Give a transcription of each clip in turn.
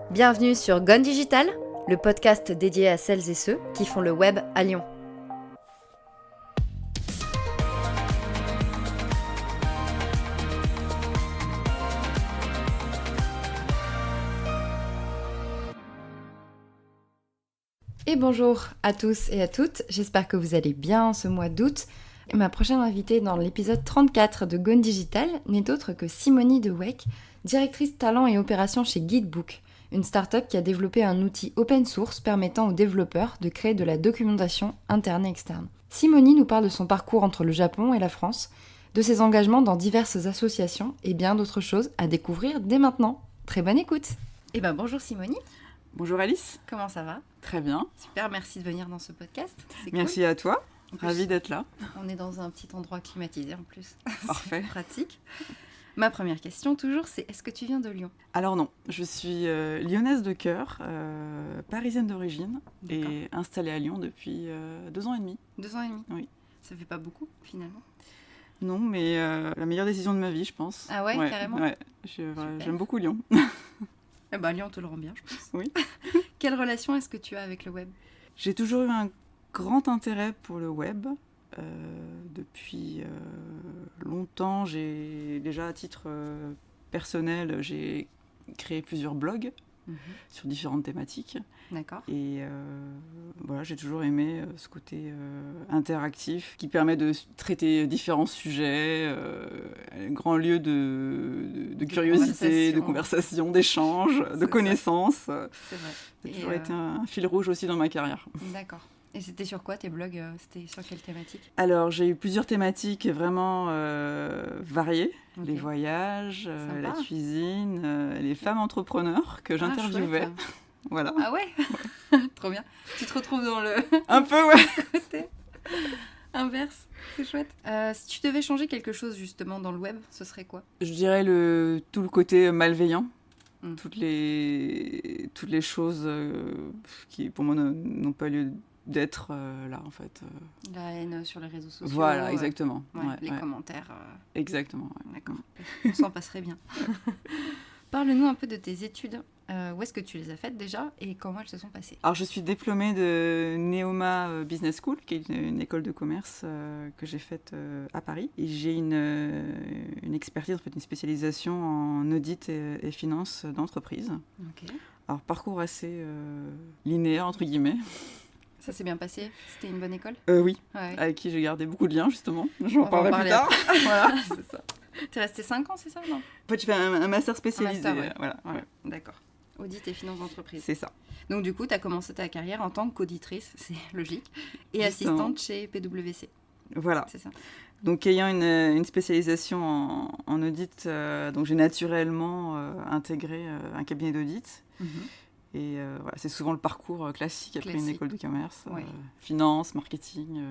Bienvenue sur Gone Digital, le podcast dédié à celles et ceux qui font le web à Lyon. Et bonjour à tous et à toutes, j'espère que vous allez bien ce mois d'août. Ma prochaine invitée dans l'épisode 34 de Gone Digital n'est autre que Simonie De Weck, directrice talent et opérations chez Guidebook, une start-up qui a développé un outil open source permettant aux développeurs de créer de la documentation interne et externe. Simonie nous parle de son parcours entre le Japon et la France, de ses engagements dans diverses associations et bien d'autres choses à découvrir dès maintenant. Très bonne écoute. Et bonjour Simonie. Bonjour Alice. Comment ça va ? Très bien. Super, merci de venir dans ce podcast. C'est merci cool. à toi. Ravie d'être là. On est dans un petit endroit climatisé en plus. Parfait. C'est pratique. Ma première question toujours, c'est est-ce que tu viens de Lyon ? Alors non, je suis lyonnaise de cœur, parisienne d'origine et installée à Lyon depuis 2 ans et demi. 2 ans et demi ? Oui. Ça fait pas beaucoup finalement ? Non, mais la meilleure décision de ma vie, je pense. Ah ouais, carrément ? Ouais, j'aime beaucoup Lyon. Lyon te le rend bien, je pense. Oui. Quelle relation est-ce que tu as avec le web ? J'ai toujours eu un grand intérêt pour le web. Depuis longtemps, j'ai déjà à titre personnel, j'ai créé plusieurs blogs sur différentes thématiques. D'accord. Et voilà, j'ai toujours aimé ce côté interactif qui permet de traiter différents sujets, un grand lieu de curiosité, de conversation, d'échange, de connaissances. C'est vrai. Ça a toujours été un fil rouge aussi dans ma carrière. D'accord. Et c'était sur quoi tes blogs ? C'était sur quelle thématique ? Alors, j'ai eu plusieurs thématiques vraiment variées. Okay. Les voyages, la cuisine, les femmes entrepreneurs que j'interviewais. Chouette. Voilà. Ah ouais. Trop bien. Tu te retrouves dans le... Un peu, ouais. côté inverse. C'est chouette. Si tu devais changer quelque chose justement dans le web, ce serait quoi ? Je dirais tout le côté malveillant. Toutes les choses qui, pour moi, n'ont pas lieu d'être là, en fait. La haine sur les réseaux sociaux. Voilà, exactement. Les commentaires. Exactement. D'accord. On s'en passerait bien. Parle-nous un peu de tes études. Où est-ce que tu les as faites déjà et comment elles se sont passées ? Alors, je suis diplômée de Neoma Business School, qui est une école de commerce que j'ai faite à Paris. Et j'ai une expertise, en fait, une spécialisation en audit et finance d'entreprise. Okay. Alors, parcours assez linéaire, entre guillemets. Ça s'est bien passé ? C'était une bonne école ? Oui, ouais. Avec qui j'ai gardé beaucoup de liens, justement. J'en parlerai plus tard. Voilà, c'est ça. T'es restée 5 ans, c'est ça ? Non. En fait, je fais un master spécialisé. Un master, voilà. Ouais. D'accord. Audit et finance d'entreprise. C'est ça. Donc du coup, tu as commencé ta carrière en tant qu'auditrice, c'est logique, et assistante chez PwC. Voilà. C'est ça. Donc ayant une spécialisation en audit, donc j'ai naturellement intégré un cabinet d'audit. Et voilà, c'est souvent le parcours classique après une école de commerce. Finance, marketing,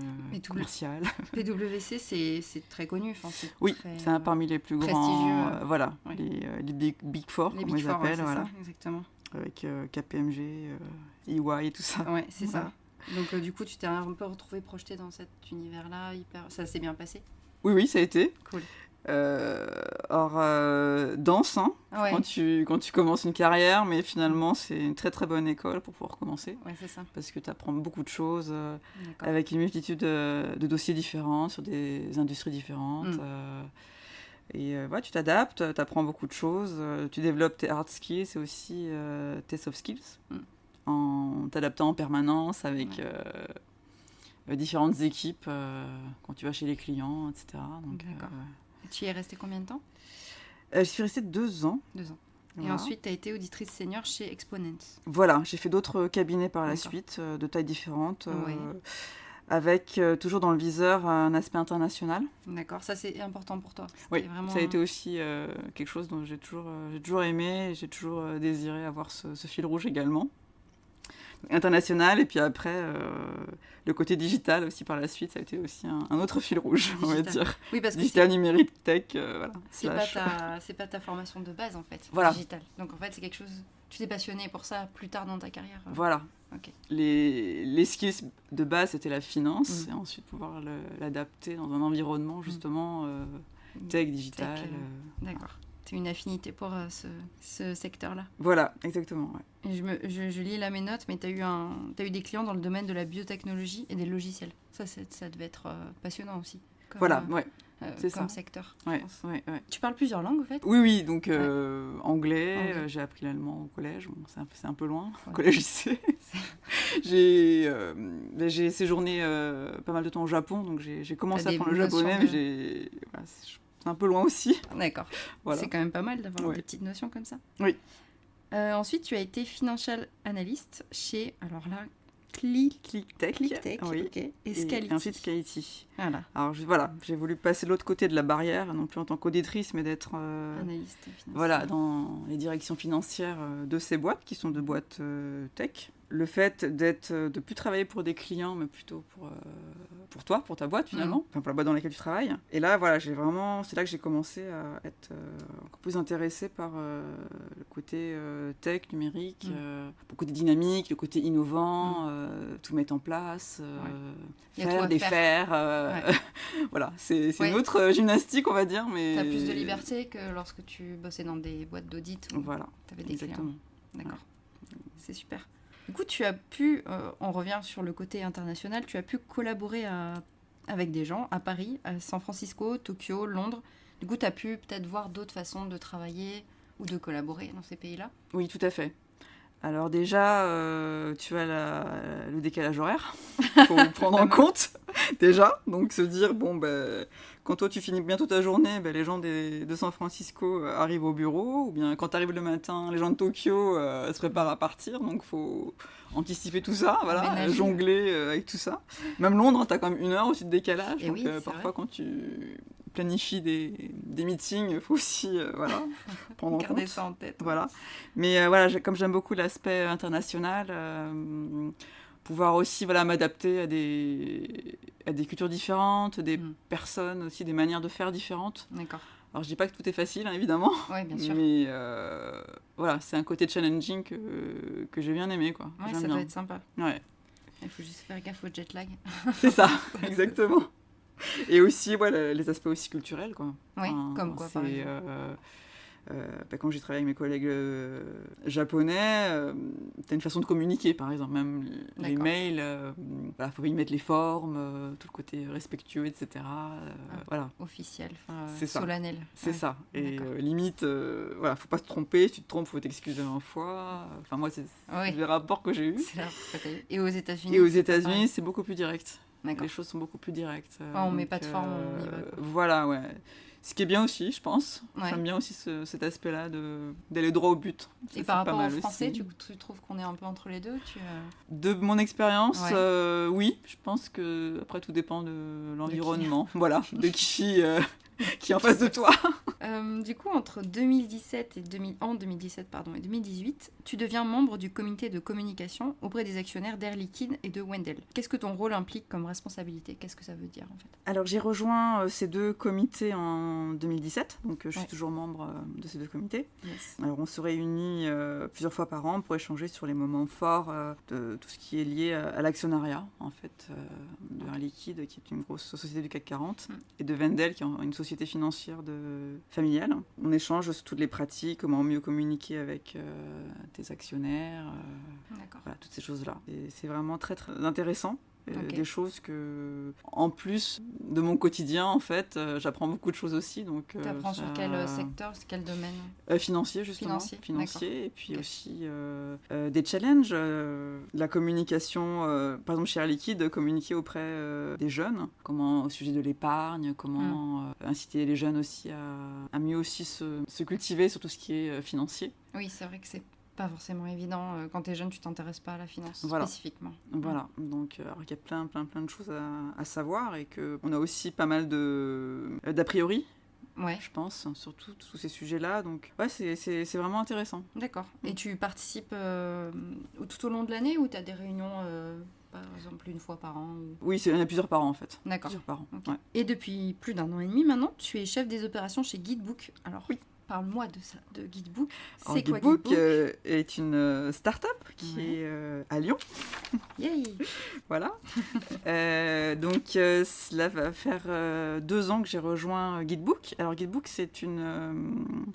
commercial. PwC, c'est très connu. Oui, très, c'est parmi les plus grands. Voilà, les Big Four, comme ils appellent. Voilà. Ça, exactement. Avec KPMG, EY et tout ça. Ouais, c'est ça. Donc du coup, tu t'es un peu retrouvée projetée dans cet univers-là. Ça s'est bien passé ? Oui, ça a été. Cool. Dense, hein, quand tu commences une carrière, mais finalement c'est une très très bonne école pour pouvoir commencer. Ouais, c'est ça. Parce que tu apprends beaucoup de choses avec une multitude de dossiers différents sur des industries différentes. Tu t'adaptes, tu apprends beaucoup de choses, tu développes tes hard skills et aussi tes soft skills en t'adaptant en permanence avec différentes équipes quand tu vas chez les clients, etc. Donc, tu y es restée combien de temps ? Je suis restée 2 ans. 2 ans. Voilà. Et ensuite, tu as été auditrice senior chez Exponents. Voilà, j'ai fait d'autres cabinets par la suite, de tailles différentes, avec toujours dans le viseur un aspect international. D'accord, ça c'est important pour toi. Oui, vraiment... ça a été aussi quelque chose dont j'ai toujours aimé, et j'ai toujours désiré avoir ce fil rouge également. International, et puis après le côté digital aussi par la suite, ça a été aussi un autre fil rouge, on va dire. Oui, parce que digital, numérique, tech, voilà. C'est pas ta formation de base en fait, voilà. Digital. Donc en fait c'est quelque chose, tu t'es passionnée pour ça plus tard dans ta carrière. Voilà. Okay. Les skills de base c'était la finance, et ensuite pouvoir l'adapter dans un environnement justement tech, digital. D'accord. as une affinité pour ce secteur-là. Voilà, exactement. Ouais. Et je lis là mes notes, mais tu as eu des clients dans le domaine de la biotechnologie et des logiciels. Ça devait être passionnant aussi. Voilà, ouais. C'est comme ça. secteur. Ouais. Tu parles plusieurs langues, en fait? Oui, donc anglais. J'ai appris l'allemand au collège, bon, c'est un peu loin, collège-lycée. J'ai séjourné pas mal de temps au Japon, donc j'ai commencé à apprendre le japonais, mais c'est un peu loin aussi. D'accord. Voilà. C'est quand même pas mal d'avoir des petites notions comme ça. Oui. Ensuite, tu as été financial analyst chez, alors là, ClickTech, oui. Okay. Et Scality. Et ensuite Scality. Voilà. Alors j'ai voulu passer de l'autre côté de la barrière, non plus en tant qu'auditrice, mais d'être analyste financier. Voilà, dans les directions financières de ces boîtes, qui sont de boîtes tech. Le fait de plus travailler pour des clients, mais plutôt pour toi, pour ta boîte finalement, enfin pour la boîte dans laquelle tu travailles. Et là, voilà, c'est là que j'ai commencé à être encore plus intéressée par le côté tech, numérique, le côté dynamique, le côté innovant, tout mettre en place, faire, défaire. Voilà, c'est une autre gymnastique, on va dire. Mais tu as plus de liberté que lorsque tu bossais dans des boîtes d'audit où tu avais des clients. D'accord, c'est super. Du coup, tu as pu, on revient sur le côté international, tu as pu collaborer avec des gens à Paris, à San Francisco, Tokyo, Londres. Du coup, tu as pu peut-être voir d'autres façons de travailler ou de collaborer dans ces pays-là? Oui, tout à fait. Alors déjà, tu as le décalage horaire, il faut prendre en compte déjà. Donc se dire, quand toi tu finis bientôt ta journée, les gens de San Francisco arrivent au bureau, ou bien quand tu arrives le matin, les gens de Tokyo se préparent à partir, donc il faut anticiper tout ça, jongler avec tout ça. Même Londres, tu as quand même 1 heure aussi de décalage, et donc parfois quand tu planifies des meetings, il faut aussi prendre en compte. Garder ça en tête. Voilà. Mais comme j'aime beaucoup l'aspect international, pouvoir aussi m'adapter à des cultures différentes, des personnes aussi, des manières de faire différentes. D'accord. Alors je dis pas que tout est facile, évidemment. Oui, bien sûr. Mais c'est un côté challenging que j'ai bien aimé, quoi. Ouais, ça doit être sympa. Ouais. Il faut juste faire gaffe au jet lag. C'est ça, exactement. Et aussi, les aspects aussi culturels, quoi. Oui, comme quoi, par exemple. Quand j'ai travaillé avec mes collègues japonais, t'as une façon de communiquer, par exemple, même les mails, faut y mettre les formes, tout le côté respectueux, etc. Officiel, solennel. C'est ça. Et limite, faut pas se tromper. Si tu te trompes, faut t'excuser 1 fois. Enfin, moi, c'est les rapports que j'ai eus. Et aux États-Unis. Et aux États-Unis, c'est beaucoup plus direct. D'accord. Les choses sont beaucoup plus directes. On met pas de forme, on y va. Voilà, ouais. Ce qui est bien aussi, je pense. Ouais. J'aime bien aussi cet aspect-là d'aller droit au but. Et par rapport au français, tu trouves qu'on est un peu entre les deux De mon expérience, oui. Je pense que après tout dépend de l'environnement. Voilà, de qui est en face de toi. Du coup, entre 2017 et 2018, tu deviens membre du comité de communication auprès des actionnaires d'Air Liquide et de Wendel. Qu'est-ce que ton rôle implique comme responsabilité? Qu'est-ce que ça veut dire en fait? Alors j'ai rejoint ces 2 comités en 2017, donc je suis toujours membre de ces 2 comités. Yes. Alors on se réunit plusieurs fois par an pour échanger sur les moments forts de tout ce qui est lié à l'actionnariat en fait, de Air Liquide qui est une grosse société du CAC 40 et de Wendel qui est une société financière familiale. On échange sur toutes les pratiques, comment mieux communiquer avec tes actionnaires, toutes ces choses-là. Et c'est vraiment très, très intéressant. Des choses que, en plus de mon quotidien, en fait, j'apprends beaucoup de choses aussi. Tu apprends sur quel secteur, quel domaine? Financier, justement. Financier. Et puis aussi des challenges. La communication, par exemple chez Air Liquide, communiquer auprès des jeunes. Comment, au sujet de l'épargne, comment inciter les jeunes aussi à mieux aussi se cultiver sur tout ce qui est financier. Oui, c'est vrai que c'est pas forcément évident. Quand t'es jeune, tu t'intéresses pas à la finance spécifiquement. Voilà, donc il y a plein de choses à savoir et qu'on a aussi pas mal d'a priori, je pense, sur tous ces sujets-là. Donc c'est vraiment intéressant. D'accord. Et tu participes tout au long de l'année ou tu as des réunions par exemple 1 fois par an Oui, il y en a plusieurs par an en fait. D'accord. Plusieurs par an. Okay. Ouais. Et depuis plus d'1 an et demi maintenant, tu es chef des opérations chez Guidebook. Alors oui. Parle-moi de ça, de Guidebook. C'est quoi Guidebook est une start-up qui est à Lyon. Yay. Voilà. Donc, cela va faire 2 ans que j'ai rejoint Guidebook. Alors, Guidebook, c'est une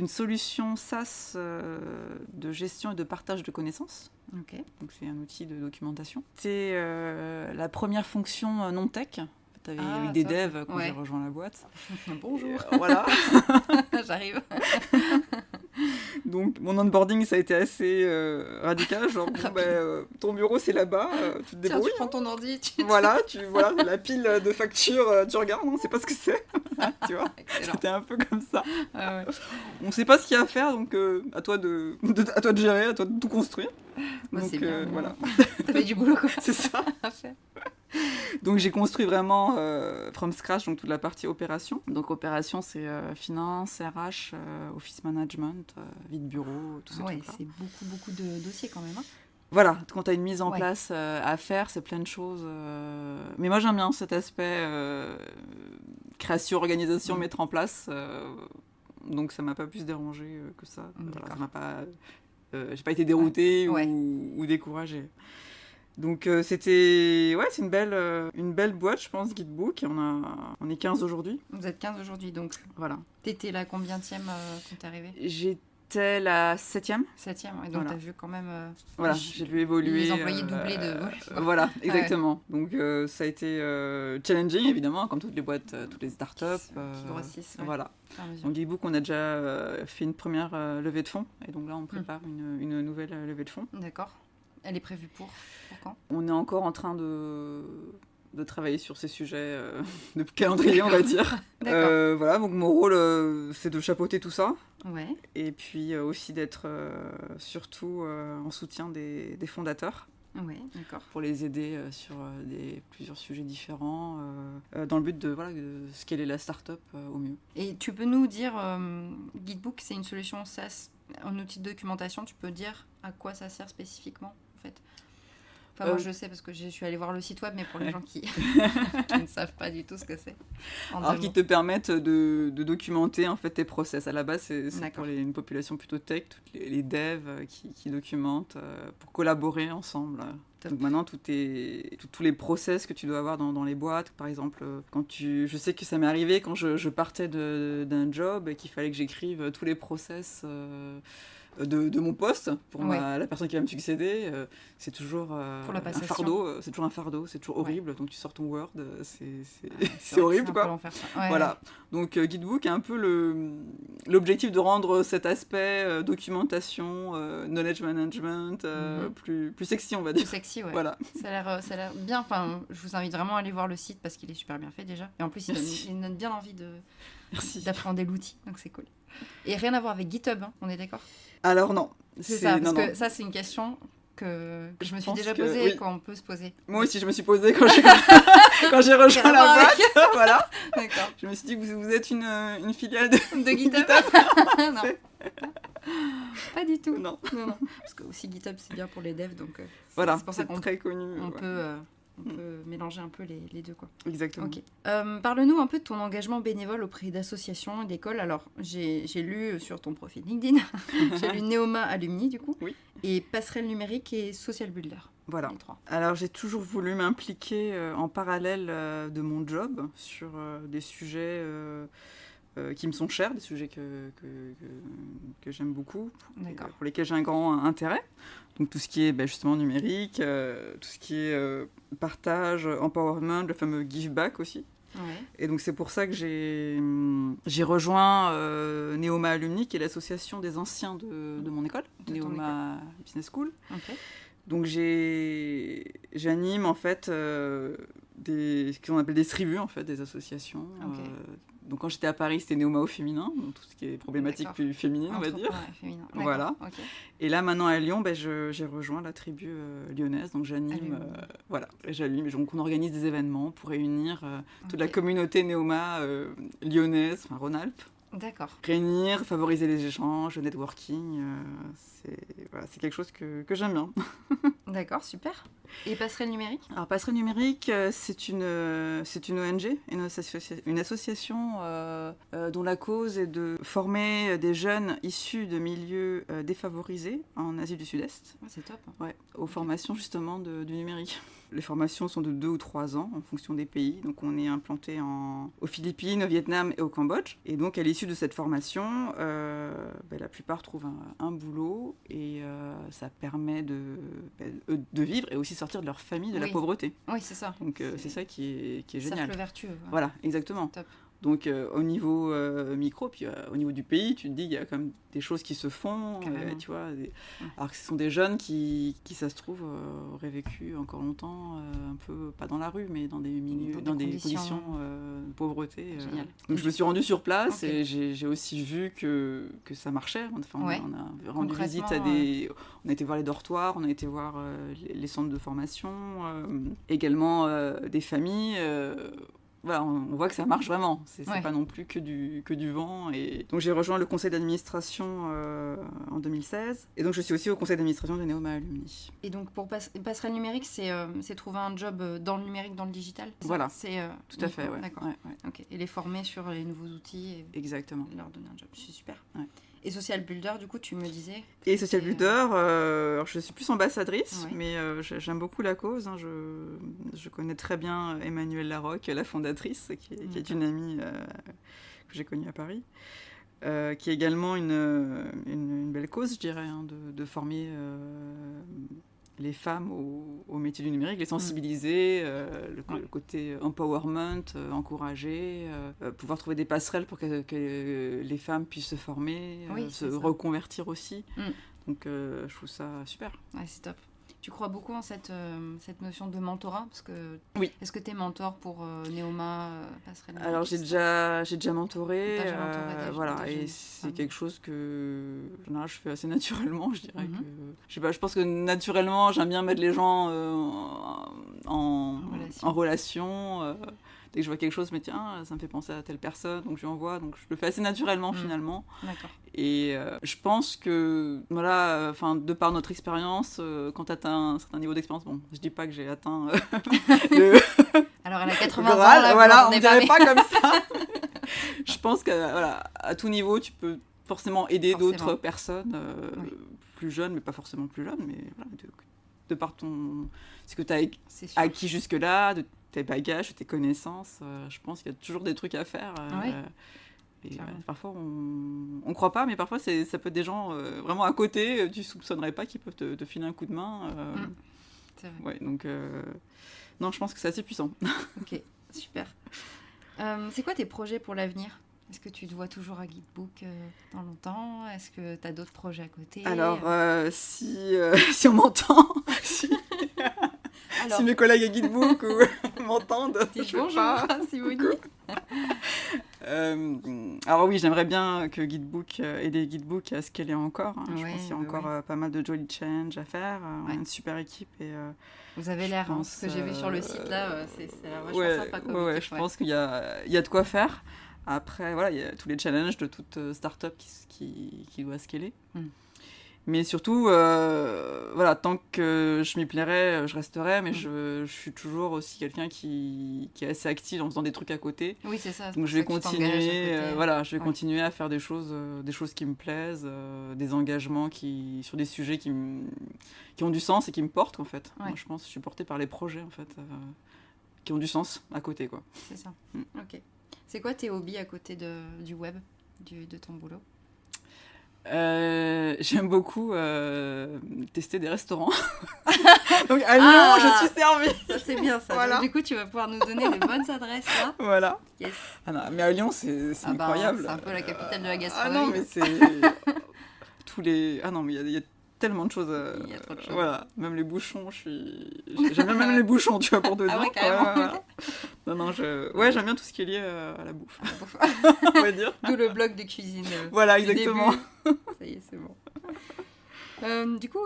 solution SaaS de gestion et de partage de connaissances. Ok. Donc, c'est un outil de documentation. C'est la première fonction non-tech. Tu avais eu des devs quand j'ai rejoint la boîte. Bonjour. Voilà. J'arrive. Donc, mon onboarding, ça a été assez radical. Genre, ton bureau, c'est là-bas, tu te débrouilles. Tiens, tu prends ton ordi. Voilà, la pile de factures, tu regardes, on ne sait pas ce que c'est. Tu vois, c'était un peu comme ça. Ah ouais. On ne sait pas ce qu'il y a à faire, donc à toi de gérer, à toi de tout construire. Bah, donc, c'est bien. Voilà. T'as fait du boulot, quoi. C'est ça. Donc j'ai construit vraiment from scratch, donc toute la partie opération. Donc opération, c'est finance, RH, office management, vie de bureau, tout ça. Ouais, c'est beaucoup de dossiers quand même. Hein. Voilà, quand tu as une mise en place à faire, c'est plein de choses. Mais moi j'aime bien cet aspect création, organisation, mettre en place. Donc ça m'a pas plus dérangé que ça. Voilà, ça m'a pas, j'ai pas été déroutée ou découragée. Donc c'est une belle boîte, je pense, Guidebook. On est 15 aujourd'hui. Vous êtes 15 aujourd'hui, donc. Voilà. T'étais la combienième quand t'es arrivée ? J'étais la 7e. 7e, ouais, donc t'as vu quand même... Voilà, j'ai vu évoluer. Les employés doublés de... Voilà, exactement. Donc ça a été challenging, évidemment, comme toutes les boîtes, toutes les startups. Qui grossissent. Ouais. Voilà. Donc Guidebook, on a déjà fait une première levée de fonds. Et donc là, on prépare une nouvelle levée de fonds. D'accord. Elle est prévue pour quand ? On est encore en train de travailler sur ces sujets de calendrier, on va dire. Voilà, donc mon rôle, c'est de chapeauter tout ça. Ouais. Et puis aussi d'être surtout en soutien des fondateurs. Oui, d'accord. Pour les aider sur plusieurs sujets différents, dans le but de scaler la start-up au mieux. Et tu peux nous dire, Guidebook, c'est une solution SaaS, un outil de documentation, tu peux dire à quoi ça sert spécifiquement en fait ? Enfin, moi je sais parce que je suis allée voir le site web, mais pour les gens qui ne savent pas du tout ce que c'est. Alors qui te permettent de documenter en fait tes process. À la base, c'est pour une population plutôt tech, toutes les devs qui documentent pour collaborer ensemble. Donc maintenant, tous les process que tu dois avoir dans les boîtes, par exemple, je sais que ça m'est arrivé quand je partais d'un job et qu'il fallait que j'écrive tous les process de mon poste pour la personne qui va me succéder, c'est toujours un fardeau, c'est toujours horrible. Donc tu sors ton Word, c'est horrible quoi. Voilà. Donc Guidebook a un peu l'objectif de rendre cet aspect documentation, knowledge management plus sexy, on va dire. Plus sexy, ouais. Voilà. Ça a l'air bien. Enfin, je vous invite vraiment à aller voir le site parce qu'il est super bien fait déjà. Et en plus, il donne bien envie d'appréhender l'outil, donc c'est cool. Et rien à voir avec GitHub, hein, on est d'accord ? Alors non. C'est ça, parce que ça c'est une question que je me suis déjà posée et qu'on peut se poser. Moi aussi je me suis posée quand j'ai rejoint la boîte. Voilà. D'accord. Je me suis dit que vous êtes une filiale de GitHub. Non. Pas du tout. Non. Parce que aussi GitHub c'est bien pour les devs, donc voilà, c'est pour ça qu'on très connu. On peut mélanger un peu les deux, quoi. Exactement. Okay. Parle-nous un peu de ton engagement bénévole auprès d'associations et d'écoles. Alors, j'ai lu sur ton profil LinkedIn, j'ai lu Neoma Alumni, du coup, et Passerelle Numérique et Social Builder. Voilà. Les 3. Alors, j'ai toujours voulu m'impliquer en parallèle de mon job sur des sujets qui me sont chers, des sujets que j'aime beaucoup, pour lesquels j'ai un grand intérêt. Donc tout ce qui est justement numérique, tout ce qui est partage, empowerment, le fameux give back aussi. Ouais. Et donc c'est pour ça que j'ai rejoint Neoma Alumni, qui est l'association des anciens de mon école, Neoma Business School. Okay. Donc j'anime en fait ce qu'on appelle des tribus, en fait, des associations. Okay. Donc quand j'étais à Paris, c'était Neoma au féminin, donc tout ce qui est problématique plus féminine, on va dire. Voilà. Okay. Et là maintenant à Lyon, j'ai rejoint la tribu lyonnaise, donc j'anime, donc on organise des événements pour réunir toute la communauté Neoma lyonnaise, enfin Rhône-Alpes. D'accord. Réunir, favoriser les échanges, le networking, c'est quelque chose que j'aime bien. D'accord, super. Et Passerelle Numérique ? Alors, Passerelle Numérique, c'est une ONG, une association dont la cause est de former des jeunes issus de milieux défavorisés en Asie du Sud-Est. C'est top. Ouais, aux formations justement du numérique. Les formations sont de 2 ou 3 ans en fonction des pays. Donc on est implanté aux Philippines, au Vietnam et au Cambodge. Et donc à l'issue de cette formation, la plupart trouvent un boulot et ça permet de vivre et aussi sortir de leur famille de la pauvreté. Oui, c'est ça. Donc c'est ça qui est génial. Cercle vertueux. Ouais. Voilà, exactement. Top. Donc au niveau micro, puis au niveau du pays, tu te dis qu'il y a quand même des choses qui se font, tu vois. Alors que ce sont des jeunes qui ça se trouve, auraient vécu encore longtemps, un peu, pas dans la rue, mais dans des milieux, dans des conditions de pauvreté. Donc je me suis rendue sur place et j'ai aussi vu que ça marchait. Enfin, on a rendu visite à on a été voir les dortoirs, on a été voir les centres de formation, également des familles. Voilà, on voit que ça marche vraiment. C'est pas non plus que du vent. Et donc j'ai rejoint le conseil d'administration en 2016. Et donc je suis aussi au conseil d'administration de Neoma Alumni. Et donc pour Passerelle Numérique, c'est trouver un job dans le numérique, dans le digital ? Voilà, tout à fait. Ouais. D'accord. Ouais. Okay. Et les former sur les nouveaux outils. Et exactement. Leur donner un job. C'est super. Ouais. Et Social Builder, du coup, tu me disais... Et Social Builder, je suis plus ambassadrice, mais j'aime beaucoup la cause. Hein. Je connais très bien Emmanuelle Larocque, la fondatrice, qui est une amie que j'ai connue à Paris, qui est également une belle cause, je dirais, hein, de former les femmes au métier du numérique, les sensibiliser, le côté empowerment, encourager, pouvoir trouver des passerelles pour que les femmes puissent se former, se reconvertir aussi. Donc je trouve ça super. Ouais, c'est top. Tu crois beaucoup en cette notion de mentorat, parce que est-ce que tu es mentor pour Neoma Passerelle Numérique ? Alors j'ai déjà mentoré, voilà, et c'est quelque chose que je fais assez naturellement, je dirais. Je sais pas, je pense que naturellement j'aime bien mettre les gens en relation. Dès que je vois quelque chose, mais tiens, ça me fait penser à telle personne, donc je lui envoie, donc je le fais assez naturellement finalement. D'accord. Et je pense que, voilà, de par notre expérience, quand tu atteins un certain niveau d'expérience, bon, je dis pas que j'ai atteint Alors elle a 80 ans, là, voilà, on ne dirait pas comme ça. Je pense à tout niveau, tu peux forcément aider d'autres personnes plus jeunes, mais pas forcément plus jeunes, mais voilà, de par ce que tu as acquis jusque-là, de tes bagages, tes connaissances, je pense qu'il y a toujours des trucs à faire. Et parfois on croit pas, mais parfois ça peut être des gens vraiment à côté, tu soupçonnerais pas qu'ils peuvent te filer un coup de main. C'est vrai. Ouais, donc non, je pense que c'est assez puissant. Ok, super. C'est quoi tes projets pour l'avenir ? Est-ce que tu te vois toujours à Guidebook dans longtemps ? Est-ce que tu as d'autres projets à côté ? Alors, si on m'entend, si mes collègues à Guidebook m'entendent, dis bonjour, Simone. Alors oui, j'aimerais bien que Guidebook aider Guidebook à scaler encore. Hein. Je pense qu'il y a encore pas mal de jolly change à faire. On a une super équipe et vous avez l'air, ce que j'ai vu sur le site là, c'est vachement sympa. Je pense qu'il y a de quoi faire. Après, voilà, il y a tous les challenges de toute start-up qui doit scaler. Mais surtout, tant que je m'y plairais, je resterai, mais je suis toujours aussi quelqu'un qui est assez actif en faisant des trucs à côté. Oui, c'est ça. Donc je vais continuer à faire des choses qui me plaisent, des engagements sur des sujets qui ont du sens et qui me portent, en fait. Moi, je pense que je suis portée par les projets, en fait, qui ont du sens à côté, quoi. C'est ça. Ok. C'est quoi tes hobbies à côté du web, de ton boulot ? J'aime beaucoup tester des restaurants. Donc à Lyon, je suis servie. Ça c'est bien ça. Voilà. Du coup, tu vas pouvoir nous donner les bonnes adresses là. Voilà. Yes. Ah non, mais à Lyon, c'est incroyable. C'est un peu la capitale de la gastronomie. Ah non, mais c'est Ah non, mais il y a tellement de choses. Il y a trop de choses. Voilà, même les bouchons, j'aime bien même les bouchons, tu vois, pour te dire. Ah ouais, carrément. Voilà. Non, j'aime bien tout ce qui est lié à la bouffe. On va dire. D'où le blog de cuisine. Voilà, exactement. Ça y est, c'est bon. Du coup,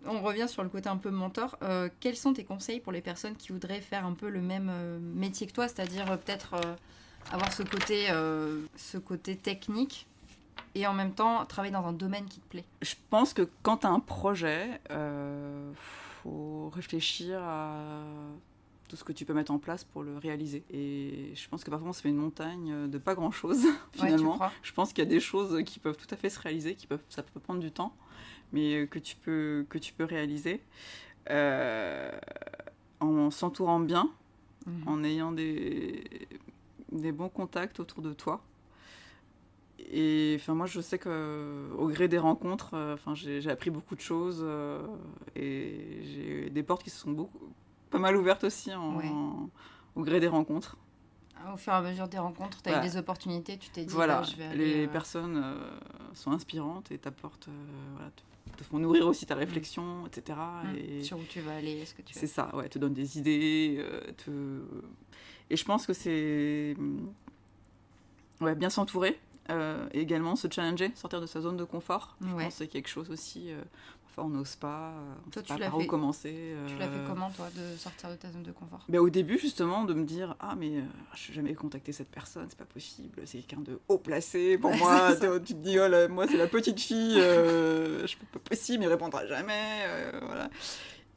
on revient sur le côté un peu mentor. Quels sont tes conseils pour les personnes qui voudraient faire un peu le même métier que toi, c'est-à-dire peut-être avoir ce côté technique et en même temps travailler dans un domaine qui te plaît ? Je pense que quand tu as un projet, faut réfléchir à tout ce que tu peux mettre en place pour le réaliser. Et je pense que parfois on se fait une montagne de pas grand-chose, finalement. Je pense qu'il y a des choses qui peuvent tout à fait se réaliser, ça peut prendre du temps, mais que tu peux réaliser en s'entourant bien, en ayant des bons contacts autour de toi. Et moi, je sais qu'au gré des rencontres, j'ai appris beaucoup de choses et j'ai des portes qui se sont pas mal ouvertes aussi au gré des rencontres. Au fur et à mesure des rencontres, tu as eu des opportunités, tu t'es dit, je vais aller... Les personnes sont inspirantes et t'apportent, te font nourrir aussi ta réflexion, etc. Et sur où tu vas aller, ce que tu veux. C'est ça, te donne des idées. Et je pense que c'est bien s'entourer. Également se challenger, sortir de sa zone de confort. Je pense que c'est quelque chose aussi. Parfois, on n'ose pas, on ne sait pas par où commencer. Tu l'as fait comment, toi, de sortir de ta zone de confort ? Au début, justement, de me dire je n'ai jamais contacté cette personne, c'est pas possible, c'est quelqu'un de haut placé. Pour moi, tu te dis, moi, c'est la petite fille, je peux pas possible, il répondra jamais. Voilà.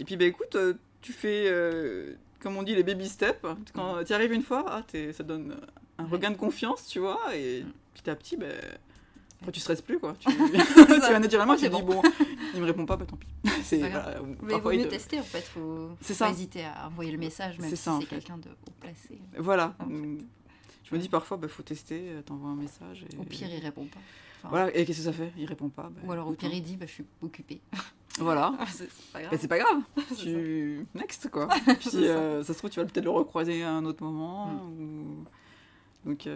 Et puis, écoute, tu fais, comme on dit, les baby steps. Quand tu y arrives une fois, ça te donne un regain de confiance, tu vois, et petit à petit, tu stresses plus, quoi. Tu vas naturellement, tu te dis, il me répond pas, tant pis. Mais il vaut mieux tester, en fait. Faut pas hésiter à envoyer le message, même si c'est quelqu'un de haut placé. Voilà. Je me dis parfois, faut tester, t'envoies un message. Au pire, il répond pas. Voilà, et qu'est-ce que ça fait ? Il répond pas. Ou alors au pire, il dit, je suis occupée. Voilà. C'est pas grave. C'est pas grave. Next, quoi. Puis ça se trouve, tu vas peut-être le recroiser à un autre moment. Donc,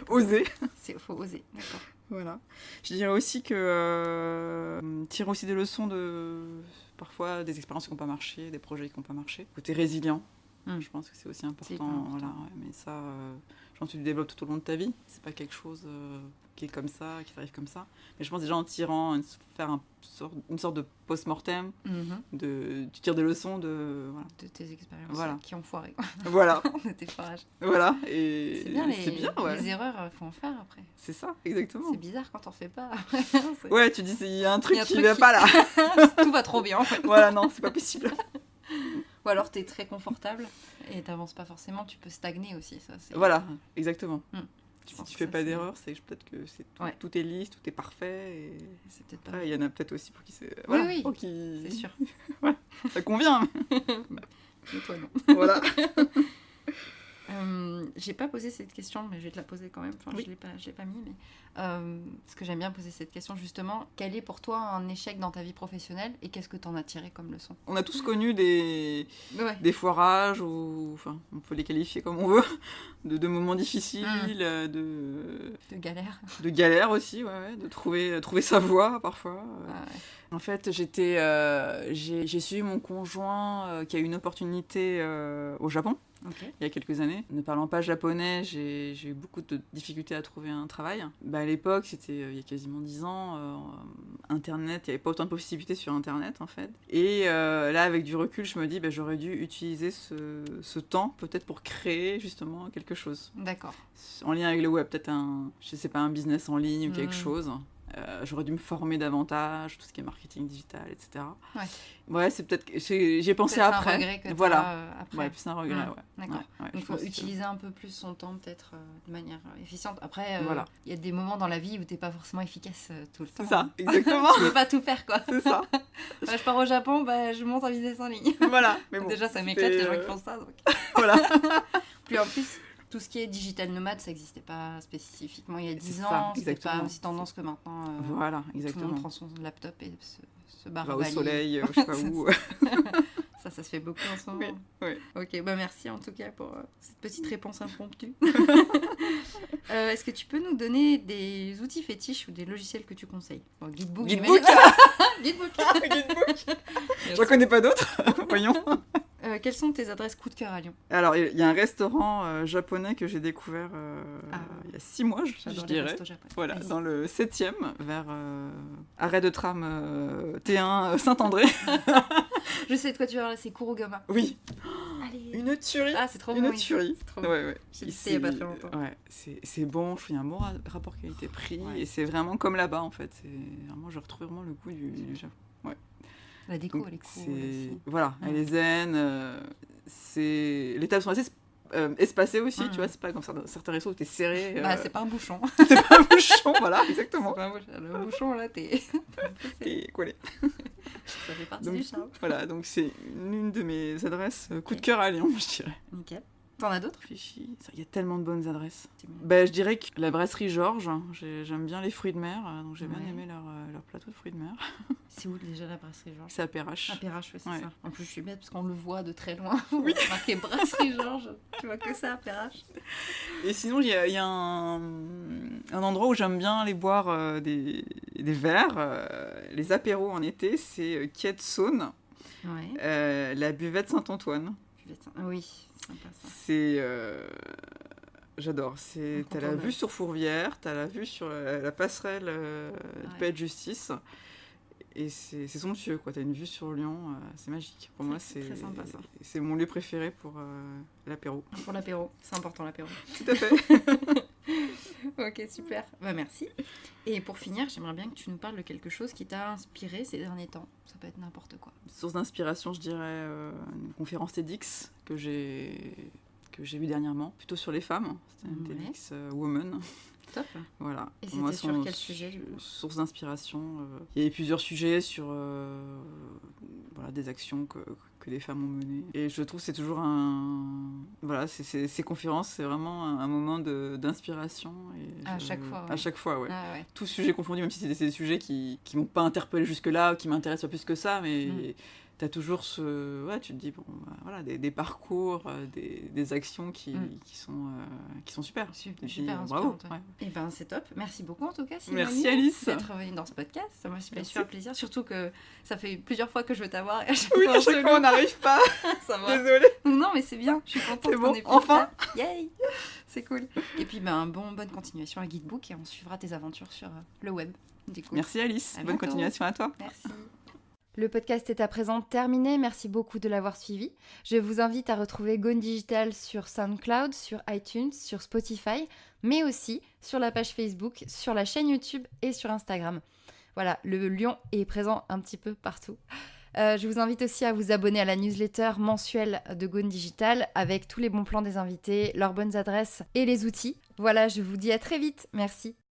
oser. Faut oser, d'accord. Voilà. Je dirais aussi que tirer aussi des leçons parfois des expériences qui n'ont pas marché, des projets qui n'ont pas marché. Côté résilient, je pense que c'est aussi important. Voilà, mais ça, je pense que tu le développes tout au long de ta vie. C'est pas quelque chose qui est comme ça, qui t'arrive comme ça. Mais je pense déjà en tirant, faire une sorte de post-mortem, tu tires des leçons de tes expériences qui ont foiré. Voilà. De tes foirages. Voilà. Et c'est bien, les erreurs, faut en faire après. C'est ça, exactement. C'est bizarre quand on fait pas. Ouais, tu dis, il y a un truc qui va pas là. Tout va trop bien. Voilà, non, c'est pas possible. Ou alors t'es très confortable et t'avances pas forcément, tu peux stagner aussi. Ça, voilà, exactement. Si tu fais pas d'erreur, c'est peut-être que tout est lisse, tout est parfait. Et c'est peut-être pas. Il y en a peut-être aussi pour qui c'est. Oui, c'est sûr. Ça convient. Mais toi non. Voilà. J'ai pas posé cette question, mais je vais te la poser quand même. Je l'ai pas mis, mais parce que j'aime bien poser cette question justement. Quel est pour toi un échec dans ta vie professionnelle et qu'est-ce que t'en as tiré comme leçon ? On a tous connu des foirages, ou on peut les qualifier comme on veut, de moments difficiles, de galères. De galères aussi, de trouver sa voie parfois. En fait, j'ai suivi mon conjoint qui a eu une opportunité au Japon. Il y a quelques années. Ne parlant pas japonais, j'ai eu beaucoup de difficultés à trouver un travail. À l'époque, c'était il y a quasiment 10 ans, Internet, il n'y avait pas autant de possibilités sur Internet en fait. Et là, avec du recul, je me dis j'aurais dû utiliser ce temps peut-être pour créer justement quelque chose. D'accord. En lien avec le web, peut-être un business en ligne ou quelque chose. J'aurais dû me former davantage, tout ce qui est marketing digital, etc. Ouais, c'est peut-être... J'ai pensé peut-être après. Un regret que après. Ouais, plus un regret, D'accord. Donc il faut utiliser un peu plus son temps, peut-être, de manière efficiente. Après, y a des moments dans la vie où t'es pas forcément efficace tout le temps. C'est ça, exactement. Tu peux pas tout faire, quoi. C'est ça. Je pars au Japon, je monte un business en ligne. Voilà. Mais bon, déjà, ça m'éclate, les gens qui font ça. Donc. Voilà. Puis en plus... Tout ce qui est digital nomade, ça n'existait pas spécifiquement il y a 10 ans. C'était pas aussi tendance que maintenant. Voilà, exactement. Tout le monde prend son laptop et se barre au soleil, je sais pas où. ça se fait beaucoup en ce moment. Oui. Ok, merci en tout cas pour cette petite réponse impromptue. Est-ce que tu peux nous donner des outils fétiches ou des logiciels que tu conseilles ? Guidebook. Guidebook. Je ne connais pas d'autres. Voyons. Quelles sont tes adresses coup de cœur à Lyon ? Alors, il y a un restaurant japonais que j'ai découvert il y a 6 mois, je dirais. Voilà, dans le 7e, vers arrêt de tram T1 Saint-André. Je sais de quoi tu parles, c'est Kurogama. Oui. Allez. Une tuerie. Ah, c'est trop bon. Une tuerie. Ouais. J'ai testé il n'y a pas très longtemps. Ouais, c'est bon, je fais un bon rapport qualité-prix et c'est vraiment comme là-bas en fait. C'est vraiment, je retrouve vraiment le goût du Japon. Ouais. La déco, elle est cool aussi. Voilà, elle est zen. Les tables sont assez espacées aussi, tu vois, c'est pas comme certains restos où t'es serré. C'est pas un bouchon. C'est pas un bouchon, voilà, exactement. Le bouchon, là, t'es collé. Ça fait partie du charme. Voilà, donc c'est une de mes adresses coup de cœur à Lyon, je dirais. Nickel. T'en as d'autres ? Il y a tellement de bonnes adresses. Je dirais que la brasserie Georges, j'aime bien les fruits de mer, donc j'ai bien aimé leur plateau de fruits de mer. C'est où déjà la brasserie Georges ? C'est à Perrache. À Perrache, c'est ça. En plus, je suis bête parce qu'on le voit de très loin. Oui. Marqué brasserie Georges. Tu vois que ça à Perrache. Et sinon, il y a un endroit où j'aime bien aller boire des verres, les apéros en été, c'est Quai de Saône, la buvette Saint-Antoine. Oui, sympa ça. J'adore. T'as la vue sur Fourvière, t'as la vue sur la passerelle du Palais de Justice. Et c'est somptueux, quoi. T'as une vue sur Lyon, c'est magique. Pour moi, c'est très sympa, ça. C'est mon lieu préféré pour l'apéro. Pour l'apéro, c'est important l'apéro. Tout à fait. Ok, super. Merci. Et pour finir, j'aimerais bien que tu nous parles de quelque chose qui t'a inspiré ces derniers temps. Ça peut être n'importe quoi. Source d'inspiration, je dirais une conférence TEDx que j'ai vue dernièrement, plutôt sur les femmes. C'était une TEDx Woman. Top. Voilà. Et c'était sur quel sujet source d'inspiration. Il y avait plusieurs sujets sur des actions que les femmes ont menées. Et je trouve que c'est toujours ces conférences, c'est vraiment un moment d'inspiration. À chaque fois. À chaque fois, ouais. Ah, ouais. Tous sujets confondus, même si c'est des sujets qui m'ont pas interpellé jusque-là, ou qui m'intéressent pas plus que ça, mais t'as toujours tu te dis, des parcours, des actions qui sont super. Super bravo. Ouais. Et c'est top. Merci beaucoup en tout cas, Simonie. Merci Alice. D'être revenue dans ce podcast. Ça m'a fait super plaisir. Surtout que ça fait plusieurs fois que je veux t'avoir. Et à chaque fois on n'arrive pas. Ça va. Désolée. Non, mais c'est bien. Je suis contente qu'on ait pu enfin. Yay. C'est cool. Et puis bonne continuation à Guidebook et on suivra tes aventures sur le web. Du coup. Merci Alice. Bonne continuation à toi. Merci. Le podcast est à présent terminé, merci beaucoup de l'avoir suivi. Je vous invite à retrouver Gone Digital sur SoundCloud, sur iTunes, sur Spotify, mais aussi sur la page Facebook, sur la chaîne YouTube et sur Instagram. Voilà, le lion est présent un petit peu partout. Je vous invite aussi à vous abonner à la newsletter mensuelle de Gone Digital avec tous les bons plans des invités, leurs bonnes adresses et les outils. Voilà, je vous dis à très vite, merci.